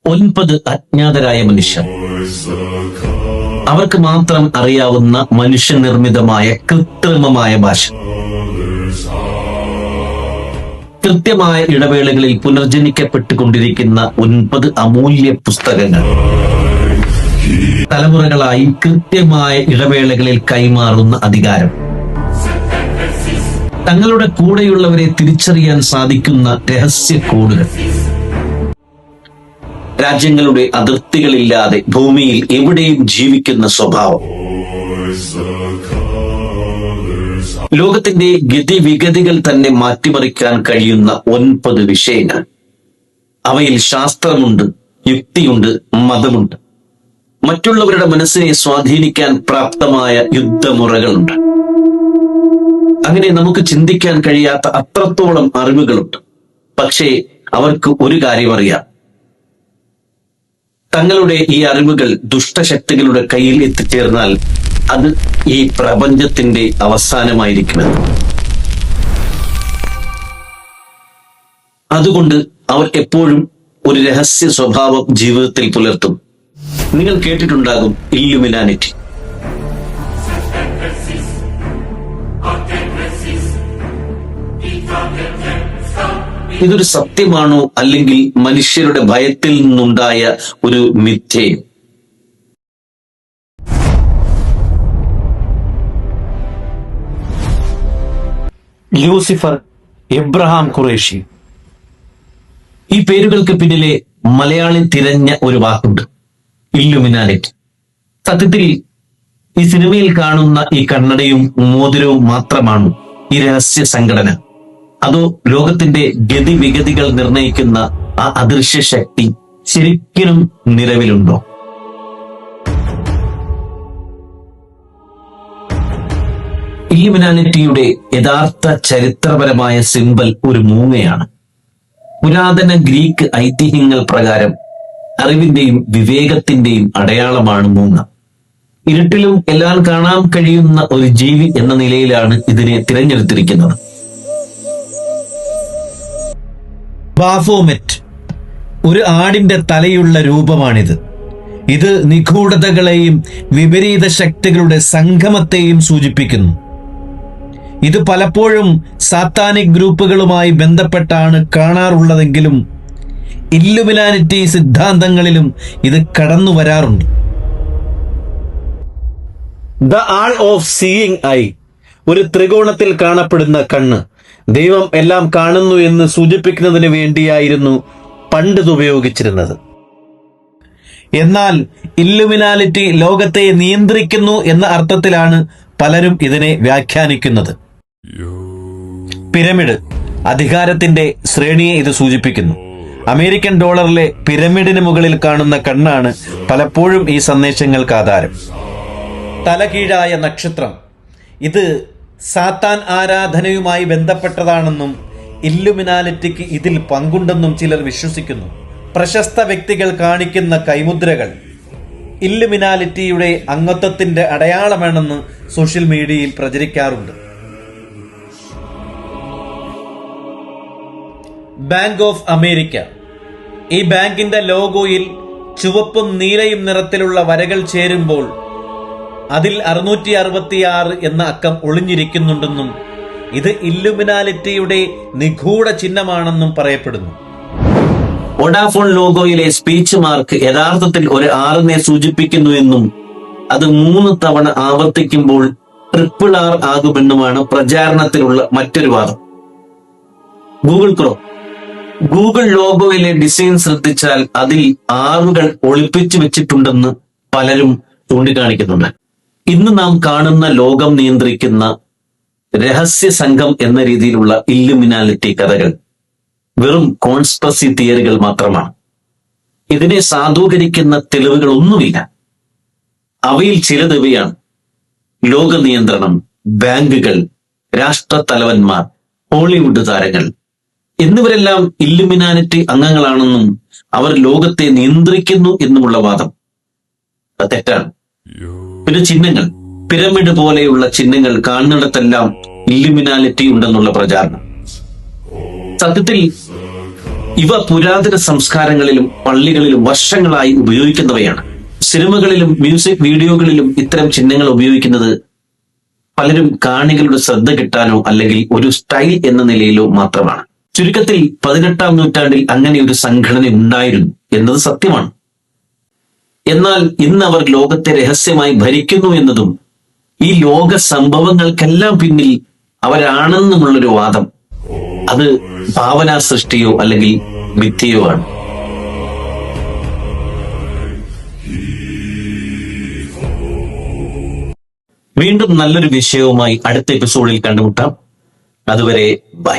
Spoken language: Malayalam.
9 അജ്ഞാതരായ മനുഷ്യർ. അവർക്ക് മാത്രം അറിയാവുന്ന മനുഷ്യനിർമ്മിതമായ കൃത്രിമമായ ഭാഷ. കൃത്യമായ ഇടവേളകളിൽ പുനർജനിക്കപ്പെട്ടുകൊണ്ടിരിക്കുന്ന 9 അമൂല്യ പുസ്തകങ്ങൾ. തലമുറകളായി കൃത്യമായ ഇടവേളകളിൽ കൈമാറുന്ന അധികാരം. തങ്ങളുടെ കൂടെയുള്ളവരെ തിരിച്ചറിയാൻ സാധിക്കുന്ന രഹസ്യ കോഡുകൾ. രാജ്യങ്ങളുടെ അതിർത്തികളില്ലാതെ ഭൂമിയിൽ എവിടെയും ജീവിക്കുന്ന സ്വഭാവം. ലോകത്തിന്റെ ഗതിവിഗതികൾ തന്നെ മാറ്റിമറിക്കാൻ കഴിയുന്ന 9 വിഷയങ്ങൾ. അവയിൽ ശാസ്ത്രമുണ്ട്, യുക്തിയുണ്ട്, മതമുണ്ട്. മറ്റുള്ളവരുടെ മനസ്സിനെ സ്വാധീനിക്കാൻ പ്രാപ്തമായ യുദ്ധമുറകളുണ്ട്. അങ്ങനെ നമുക്ക് ചിന്തിക്കാൻ കഴിയാത്ത അത്രത്തോളം അറിവുകളുണ്ട്. പക്ഷേ അവർക്ക് ഒരു കാര്യം അറിയാം: തങ്ങളുടെ ഈ അറിവുകൾ ദുഷ്ടശക്തികളുടെ കയ്യിൽ എത്തിച്ചേർന്നാൽ അത് ഈ പ്രപഞ്ചത്തിന്റെ അവസാനമായിരിക്കുമെന്ന്. അതുകൊണ്ട് അവർ എപ്പോഴും ഒരു രഹസ്യ സ്വഭാവം ജീവിതത്തിൽ പുലർത്തും. നിങ്ങൾ കേട്ടിട്ടുണ്ടാകും ഇല്ലുമിനാനിറ്റി. ഇതൊരു സത്യമാണോ, അല്ലെങ്കിൽ മനുഷ്യരുടെ ഭയത്തിൽ നിന്നുണ്ടായ ഒരു മിഥ്യയോ? Lucifer, Abraham Qureshi. ഈ പേരുകൾക്ക് പിന്നിലെ മലയാളി തിരഞ്ഞ ഒരു വാക്കുണ്ട്: ഇല്ലുമിനാനിറ്റി. സത്യത്തിൽ ഈ സിനിമയിൽ കാണുന്ന ഈ കണ്ണടയും മോതിരവും മാത്രമാണ് ഈ രഹസ്യ സംഘടന? അതോ ലോകത്തിന്റെ ഗതിവിഗതികൾ നിർണയിക്കുന്ന ആ അദൃശ്യ ശക്തി ശരിക്കും നിലവിലുണ്ടോ? ഇല്ലുമിനാനിറ്റിയുടെ യഥാർത്ഥ ചരിത്രപരമായ സിംബൽ ഒരു മൂങ്ങയാണ്. പുരാതന ഗ്രീക്ക് ഐതിഹ്യങ്ങൾ പ്രകാരം അറിവിന്റെയും വിവേകത്തിന്റെയും അടയാളമാണ് മൂങ്ങ. ഇരുട്ടിലും എല്ലാം കാണാൻ കഴിയുന്ന ഒരു ജീവി എന്ന നിലയിലാണ് ഇതിനെ തിരഞ്ഞെടുത്തിരിക്കുന്നത്. ബാഫോമെറ്റ്, ഒരു ആടിന്റെ തലയുള്ള രൂപമാണിത്. ഇത് നിഗൂഢതകളെയും വിപരീത ശക്തികളുടെ സംഗമത്തെയും സൂചിപ്പിക്കുന്നു. ഇത് പലപ്പോഴും സാത്താനിക് ഗ്രൂപ്പുകളുമായി ബന്ധപ്പെട്ടാണ് കാണാറുള്ളതെങ്കിലും ഇല്ലുമിനാനിറ്റി സിദ്ധാന്തങ്ങളിലും ഇത് കടന്നു വരാറുണ്ട്. The all of seeing I, ഒരു ത്രികോണത്തിൽ കാണപ്പെടുന്ന കണ്ണ്, ദൈവം എല്ലാം കാണുന്നു എന്ന് സൂചിപ്പിക്കുന്നതിന് വേണ്ടിയായിരുന്നു പണ്ടിത് ഉപയോഗിച്ചിരുന്നത്. എന്നാൽ ഇല്ലുമിനാലിറ്റി ലോകത്തെ നിയന്ത്രിക്കുന്നു എന്ന അർത്ഥത്തിലാണ് പലരും ഇതിനെ വ്യാഖ്യാനിക്കുന്നത്. പിരമിഡ്, അധികാരത്തിന്റെ ശ്രേണിയെ ഇത് സൂചിപ്പിക്കുന്നു. അമേരിക്കൻ ഡോളറിലെ പിരമിഡിന് മുകളിൽ കാണുന്ന കണ്ണാണ് പലപ്പോഴും ഈ സന്ദേശങ്ങൾക്ക് ആധാരം. തലകീഴായ നക്ഷത്രം, ഇത് സാത്താൻ ആരാധനയുമായി ബന്ധപ്പെട്ടതാണെന്നും ഇല്ലുമിനാലിറ്റിക്ക് ഇതിൽ പങ്കുണ്ടെന്നും ചിലർ വിശ്വസിക്കുന്നു. പ്രശസ്ത വ്യക്തികൾ കാണിക്കുന്ന കൈമുദ്രകൾ ഇല്ലുമിനാലിറ്റിയുടെ അംഗത്വത്തിന്റെ അടയാളമാണെന്ന് സോഷ്യൽ മീഡിയയിൽ പ്രചരിക്കാറുണ്ട്. ബാങ്ക് ഓഫ് അമേരിക്ക, ഈ ബാങ്കിന്റെ ലോഗോയിൽ ചുവപ്പും നീലയും നിറത്തിലുള്ള വരകൾ ചേരുമ്പോൾ അതിൽ 666 എന്ന അക്കം ഒളിഞ്ഞിരിക്കുന്നുണ്ടെന്നും ഇത് ഇല്ലുമിനാലിറ്റിയുടെ നിഗൂഢ ചിഹ്നമാണെന്നും പറയപ്പെടുന്നു. വോഡാഫോൺ ലോഗോയിലെ സ്പീച്ച് മാർക്ക് യഥാർത്ഥത്തിൽ ഒരു 6 സൂചിപ്പിക്കുന്നു എന്നും അത് 3 തവണ ആവർത്തിക്കുമ്പോൾ RRR ആകുമെന്നുമാണ് പ്രചാരണത്തിലുള്ള മറ്റൊരു വാദം. ഗൂഗിൾ ലോഗോയിലെ ഡിസൈൻ ശ്രദ്ധിച്ചാൽ അതിൽ 6 ഒളിപ്പിച്ചു വെച്ചിട്ടുണ്ടെന്ന് പലരും ചൂണ്ടിക്കാണിക്കുന്നുണ്ട്. ഇന്ന് നാം കാണുന്ന ലോകം നിയന്ത്രിക്കുന്ന രഹസ്യ സംഘം എന്ന രീതിയിലുള്ള ഇല്ലുമിനാലിറ്റി കഥകൾ വെറും കോൺസ്പിറസി തിയറികൾ മാത്രമാണ്. ഇതിനെ സാധൂകരിക്കുന്ന തെളിവുകളൊന്നുമില്ല. അവയിൽ ചിലത് ഇവയാണ്: ലോക നിയന്ത്രണം, ബാങ്കുകൾ, രാഷ്ട്രത്തലവന്മാർ, ഹോളിവുഡ് താരങ്ങൾ എന്നിവരെല്ലാം ഇല്ലുമിനാനിറ്റി അംഗങ്ങളാണെന്നും അവർ ലോകത്തെ നിയന്ത്രിക്കുന്നു എന്നുമുള്ള വാദം തെറ്റാണ്. പിന്നെ ചിഹ്നങ്ങൾ, പിരമിഡ് പോലെയുള്ള ചിഹ്നങ്ങൾ കാണുന്നിടത്തെല്ലാം ഇല്ലുമിനാലിറ്റി ഉണ്ടെന്നുള്ള പ്രചാരണം. സത്യത്തിൽ ഇവ പുരാതന സംസ്കാരങ്ങളിലും പള്ളികളിലും വർഷങ്ങളായി ഉപയോഗിക്കുന്നവയാണ്. സിനിമകളിലും മ്യൂസിക് വീഡിയോകളിലും ഇത്തരം ചിഹ്നങ്ങൾ ഉപയോഗിക്കുന്നത് പലരും കാണികളുടെ ശ്രദ്ധ കിട്ടാനോ അല്ലെങ്കിൽ ഒരു സ്റ്റൈൽ എന്ന നിലയിലോ മാത്രമാണ്. ചുരുക്കത്തിൽ 18-ാം നൂറ്റാണ്ടിൽ അങ്ങനെ ഒരു സംഘടന ഉണ്ടായിരുന്നു എന്നത് സത്യമാണ്. എന്നാൽ ഇന്ന് അവർ ലോകത്തെ രഹസ്യമായി ഭരിക്കുന്നു എന്നതും ഈ ലോക സംഭവങ്ങൾക്കെല്ലാം പിന്നിൽ അവരാണെന്നുമുള്ളൊരു വാദം, അത് ഭാവനാ സൃഷ്ടിയോ അല്ലെങ്കിൽ മിഥ്യയോ ആണ്. വീണ്ടും നല്ലൊരു വിഷയവുമായി അടുത്ത എപ്പിസോഡിൽ കണ്ടുമുട്ടാം. അതുവരെ ബൈ.